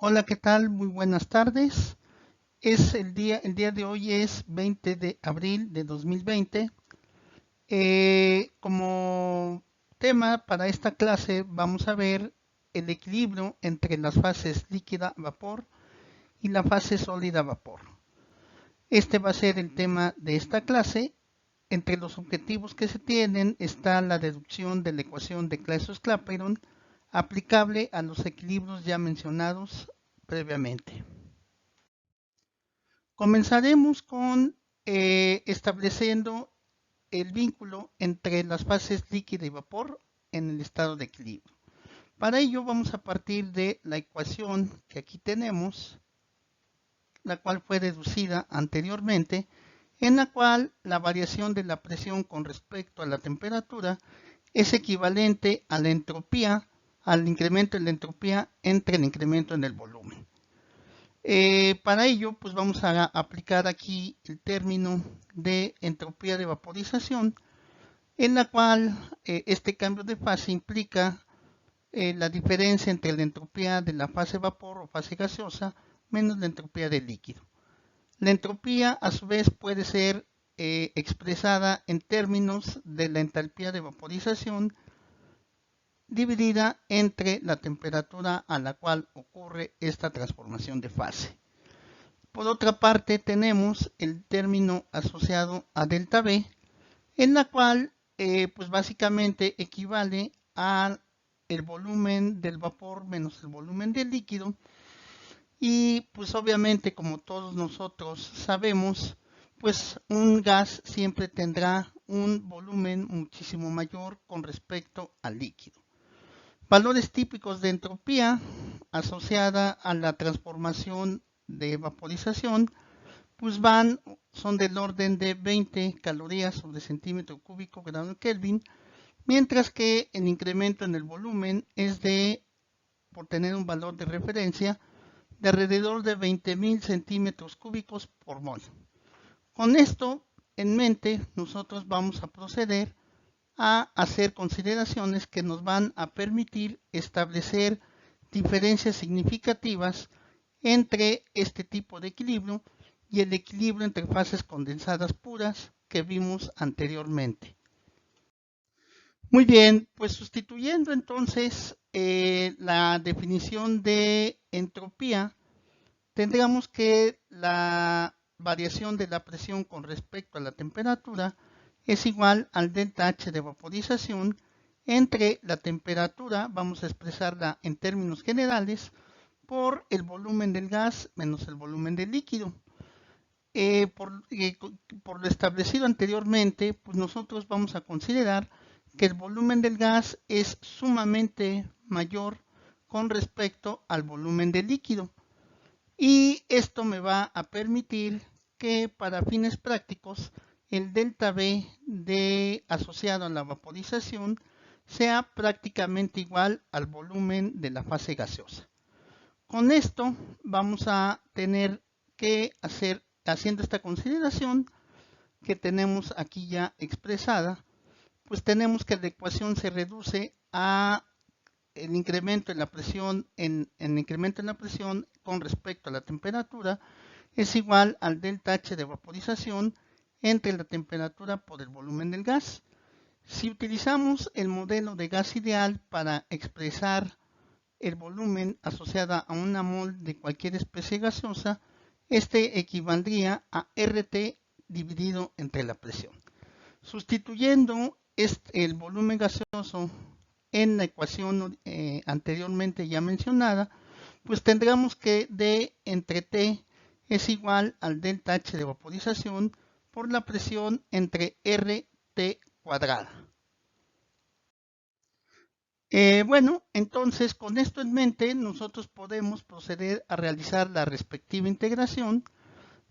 Hola, ¿qué tal? Muy buenas tardes. El día de hoy es 20 de abril de 2020. Como tema para esta clase vamos a ver el equilibrio entre las fases líquida-vapor y la fase sólida-vapor. Este va a ser el tema de esta clase. Entre los objetivos que se tienen está la deducción de la ecuación de Clausius-Clapeyron aplicable a los equilibrios ya mencionados previamente. Comenzaremos con estableciendo el vínculo entre las fases líquida y vapor en el estado de equilibrio. Para ello vamos a partir de la ecuación que aquí tenemos, la cual fue deducida anteriormente, en la cual la variación de la presión con respecto a la temperatura es equivalente a la entropía, al incremento de la entropía entre el incremento en el volumen. Para ello, pues vamos a aplicar aquí el término de entropía de vaporización, en la cual este cambio de fase implica la diferencia entre la entropía de la fase vapor o fase gaseosa menos la entropía del líquido. La entropía, a su vez, puede ser expresada en términos de la entalpía de vaporización dividida entre la temperatura a la cual ocurre esta transformación de fase. Por otra parte, tenemos el término asociado a delta B, en la cual pues básicamente equivale a el volumen del vapor menos el volumen del líquido. Y pues obviamente, como todos nosotros sabemos, pues un gas siempre tendrá un volumen muchísimo mayor con respecto al líquido. Valores típicos de entropía asociada a la transformación de vaporización pues son del orden de 20 calorías sobre centímetro cúbico grado Kelvin, mientras que el incremento en el volumen es por tener un valor de referencia, de alrededor de 20.000 centímetros cúbicos por mol. Con esto en mente, nosotros vamos a proceder a hacer consideraciones que nos van a permitir establecer diferencias significativas entre este tipo de equilibrio y el equilibrio entre fases condensadas puras que vimos anteriormente. Muy bien, pues sustituyendo entonces la definición de entropía, tendríamos que la variación de la presión con respecto a la temperatura es igual al delta H de vaporización entre la temperatura, vamos a expresarla en términos generales, por el volumen del gas menos el volumen del líquido. Por lo establecido anteriormente, pues nosotros vamos a considerar que el volumen del gas es sumamente mayor con respecto al volumen del líquido. Y esto me va a permitir que para fines prácticos el delta B asociado a la vaporización sea prácticamente igual al volumen de la fase gaseosa. Con esto vamos a tener que hacer, haciendo esta consideración que tenemos aquí ya expresada, pues tenemos que la ecuación se reduce a el incremento en la presión, el incremento en la presión con respecto a la temperatura es igual al delta H de vaporización entre la temperatura por el volumen del gas. Si utilizamos el modelo de gas ideal para expresar el volumen asociado a una mol de cualquier especie gaseosa, este equivaldría a RT dividido entre la presión. Sustituyendo el volumen gaseoso en la ecuación anteriormente ya mencionada, pues tendremos que D entre T es igual al delta H de vaporización por la presión entre RT cuadrada. Bueno, entonces con esto en mente nosotros podemos proceder a realizar la respectiva integración.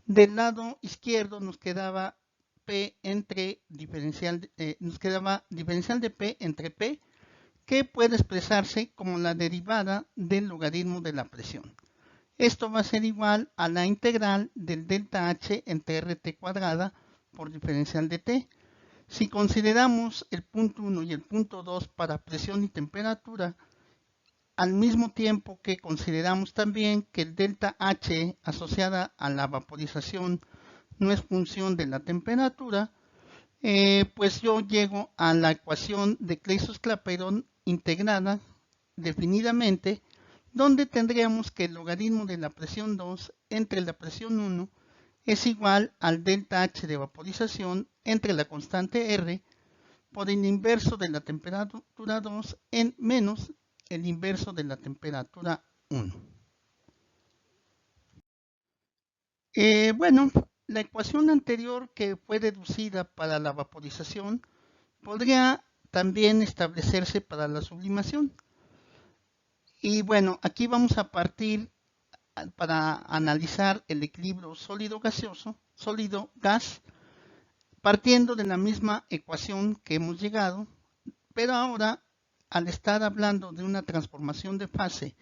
Del lado izquierdo nos quedaba nos quedaba diferencial de P entre P, que puede expresarse como la derivada del logaritmo de la presión. Esto va a ser igual a la integral del delta H entre RT cuadrada por diferencial de T. Si consideramos el punto 1 y el punto 2 para presión y temperatura, al mismo tiempo que consideramos también que el delta H asociada a la vaporización no es función de la temperatura, pues yo llego a la ecuación de Clapeyron integrada definidamente, donde tendríamos que el logaritmo de la presión 2 entre la presión 1 es igual al delta H de vaporización entre la constante R por el inverso de la temperatura 2 en menos el inverso de la temperatura 1. Bueno, la ecuación anterior que fue deducida para la vaporización podría también establecerse para la sublimación. Y bueno, aquí vamos a partir para analizar el equilibrio sólido-gaseoso, sólido-gas, partiendo de la misma ecuación que hemos llegado, pero ahora, al estar hablando de una transformación de fase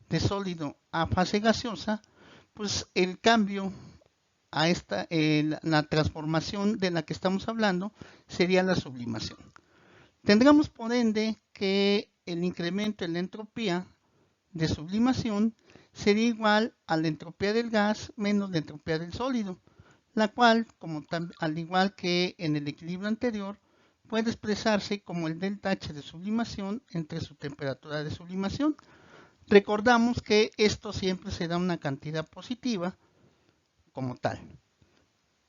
de sólido a fase gaseosa, pues el cambio a la transformación de la que estamos hablando sería la sublimación. Tendremos por ende que el incremento en la entropía de sublimación sería igual a la entropía del gas menos la entropía del sólido, la cual, al igual que en el equilibrio anterior, puede expresarse como el delta H de sublimación entre su temperatura de sublimación. Recordamos que esto siempre será una cantidad positiva como tal.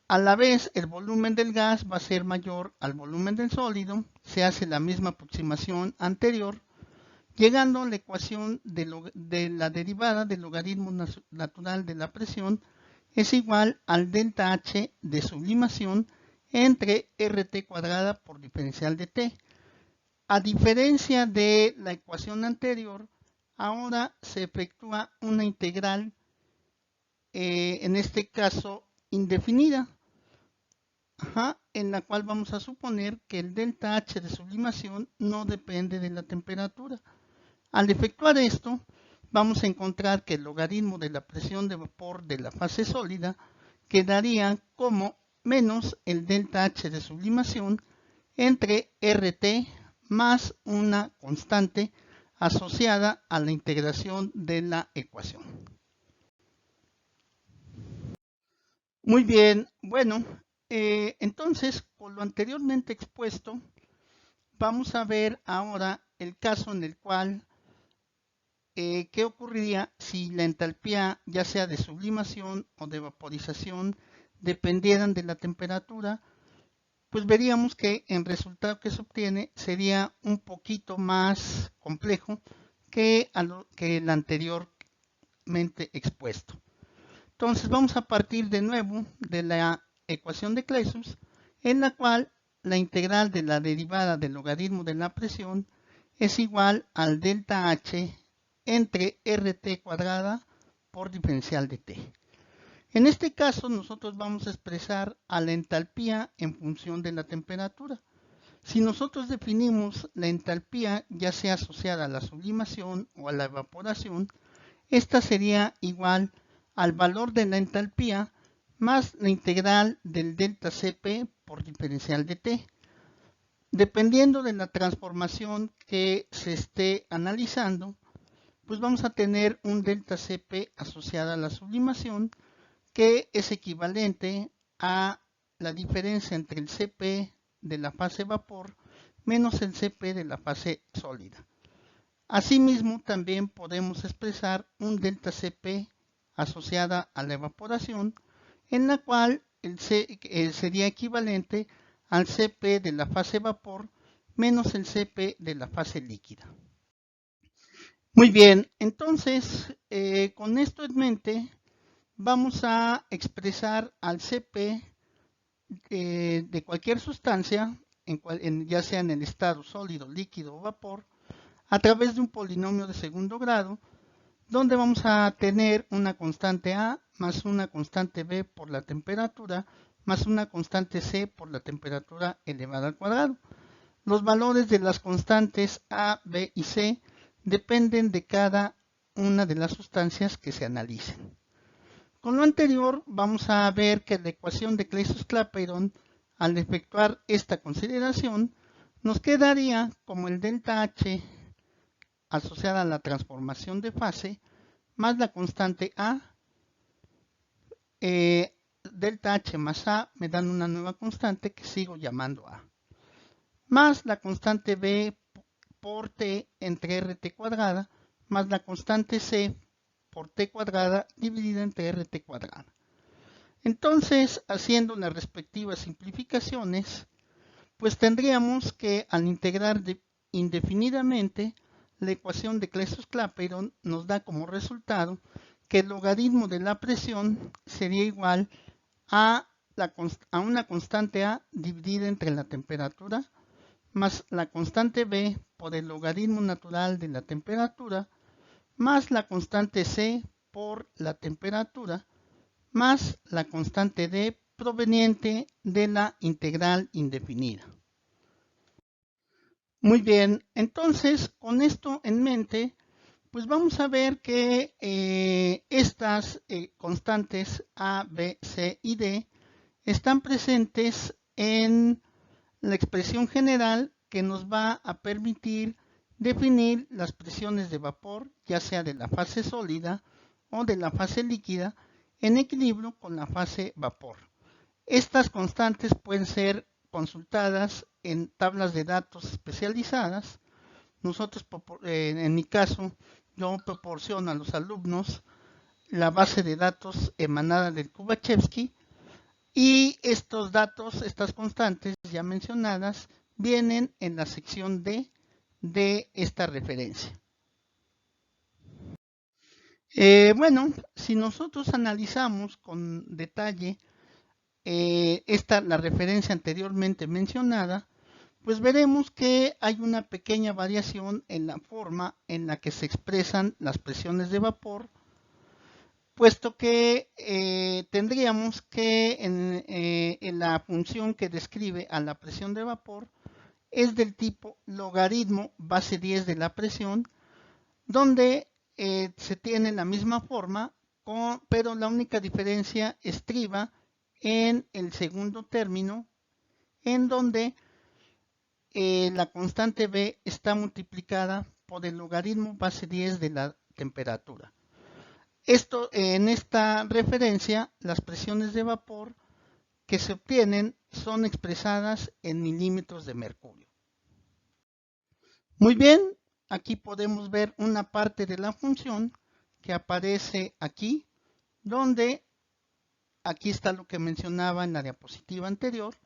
A la vez, el volumen del gas va a ser mayor al volumen del sólido, se hace la misma aproximación anterior, llegando a la ecuación de la derivada del logaritmo natural de la presión es igual al delta H de sublimación entre RT cuadrada por diferencial de T. A diferencia de la ecuación anterior, ahora se efectúa una integral, en este caso indefinida, en la cual vamos a suponer que el delta H de sublimación no depende de la temperatura. Al efectuar esto, vamos a encontrar que el logaritmo de la presión de vapor de la fase sólida quedaría como menos el delta H de sublimación entre RT más una constante asociada a la integración de la ecuación. Muy bien, bueno, entonces con lo anteriormente expuesto, vamos a ver ahora el caso en el cual ¿qué ocurriría si la entalpía, ya sea de sublimación o de vaporización, dependieran de la temperatura? Pues veríamos que el resultado que se obtiene sería un poquito más complejo que el anteriormente expuesto. Entonces vamos a partir de nuevo de la ecuación de Clausius, en la cual la integral de la derivada del logaritmo de la presión es igual al delta H entre RT cuadrada por diferencial de T. En este caso nosotros vamos a expresar a la entalpía en función de la temperatura. Si nosotros definimos la entalpía ya sea asociada a la sublimación o a la evaporación, esta sería igual al valor de la entalpía más la integral del delta Cp por diferencial de T. Dependiendo de la transformación que se esté analizando, pues vamos a tener un delta Cp asociada a la sublimación que es equivalente a la diferencia entre el Cp de la fase vapor menos el Cp de la fase sólida. Asimismo, también podemos expresar un delta Cp asociada a la evaporación, en la cual sería equivalente al Cp de la fase vapor menos el Cp de la fase líquida. Muy bien, entonces con esto en mente vamos a expresar al Cp de cualquier sustancia, ya sea en el estado sólido, líquido o vapor, a través de un polinomio de segundo grado, donde vamos a tener una constante A más una constante B por la temperatura, más una constante C por la temperatura elevada al cuadrado. Los valores de las constantes A, B y C dependen de cada una de las sustancias que se analicen. Con lo anterior, vamos a ver que la ecuación de Clausius-Clapeyron, al efectuar esta consideración, nos quedaría como el delta H asociada a la transformación de fase más la constante A, delta H más A me dan una nueva constante que sigo llamando A, más la constante B por T entre RT cuadrada, más la constante C por T cuadrada dividida entre RT cuadrada. Entonces, haciendo las respectivas simplificaciones, pues tendríamos que al integrar indefinidamente, la ecuación de Clapeyron nos da como resultado que el logaritmo de la presión sería igual a una constante A dividida entre la temperatura más la constante B por el logaritmo natural de la temperatura más la constante C por la temperatura más la constante D proveniente de la integral indefinida. Muy bien, entonces con esto en mente, pues vamos a ver que estas constantes A, B, C y D están presentes en la expresión general que nos va a permitir definir las presiones de vapor, ya sea de la fase sólida o de la fase líquida, en equilibrio con la fase vapor. Estas constantes pueden ser consultadas en tablas de datos especializadas. Nosotros, en mi caso, yo proporciono a los alumnos la base de datos emanada del Kubachevsky y estos datos, estas constantes ya mencionadas, vienen en la sección D de esta referencia. Bueno, si nosotros analizamos con detalle la referencia anteriormente mencionada, pues veremos que hay una pequeña variación en la forma en la que se expresan las presiones de vapor, puesto que tendríamos que en la función que describe a la presión de vapor es del tipo logaritmo base 10 de la presión, donde se tiene la misma forma, pero la única diferencia estriba en el segundo término, en donde la constante B está multiplicada por el logaritmo base 10 de la temperatura. En esta referencia, las presiones de vapor que se obtienen son expresadas en milímetros de mercurio. Muy bien, aquí podemos ver una parte de la función que aparece aquí, donde aquí está lo que mencionaba en la diapositiva anterior.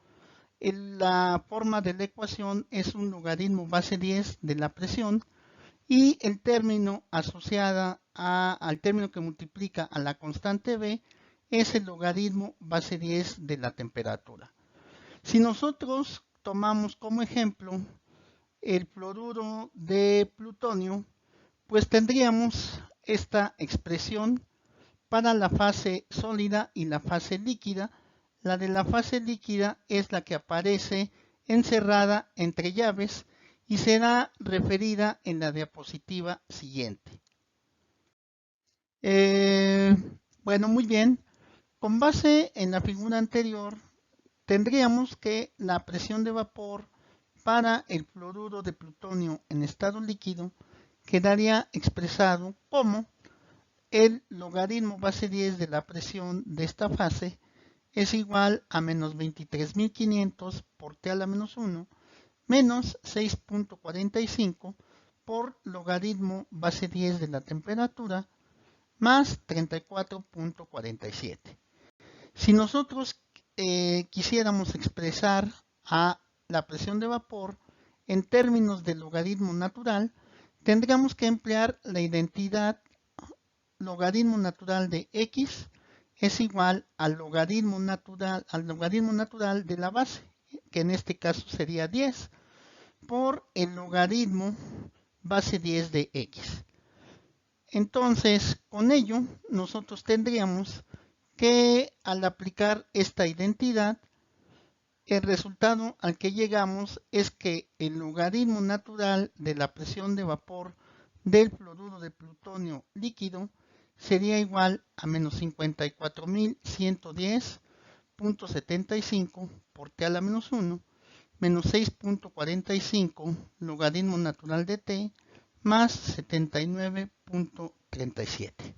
La forma de la ecuación es un logaritmo base 10 de la presión y el término asociado al término que multiplica a la constante B es el logaritmo base 10 de la temperatura. Si nosotros tomamos como ejemplo el fluoruro de plutonio, pues tendríamos esta expresión para la fase sólida y la fase líquida. La de la fase líquida es la que aparece encerrada entre llaves y será referida en la diapositiva siguiente. Bueno, muy bien. Con base en la figura anterior, tendríamos que la presión de vapor para el fluoruro de plutonio en estado líquido quedaría expresado como el logaritmo base 10 de la presión de esta fase es igual a menos 23.500 por T a la menos 1 menos 6.45 por logaritmo base 10 de la temperatura más 34.47. Si nosotros quisiéramos expresar a la presión de vapor en términos de logaritmo natural, tendríamos que emplear la identidad logaritmo natural de x es igual al logaritmo natural de la base, que en este caso sería 10, por el logaritmo base 10 de x. Entonces, con ello, nosotros tendríamos que al aplicar esta identidad, el resultado al que llegamos es que el logaritmo natural de la presión de vapor del fluoruro de plutonio líquido sería igual a menos 54.110.75 por T a la menos 1 menos 6.45 logaritmo natural de T más 79.37.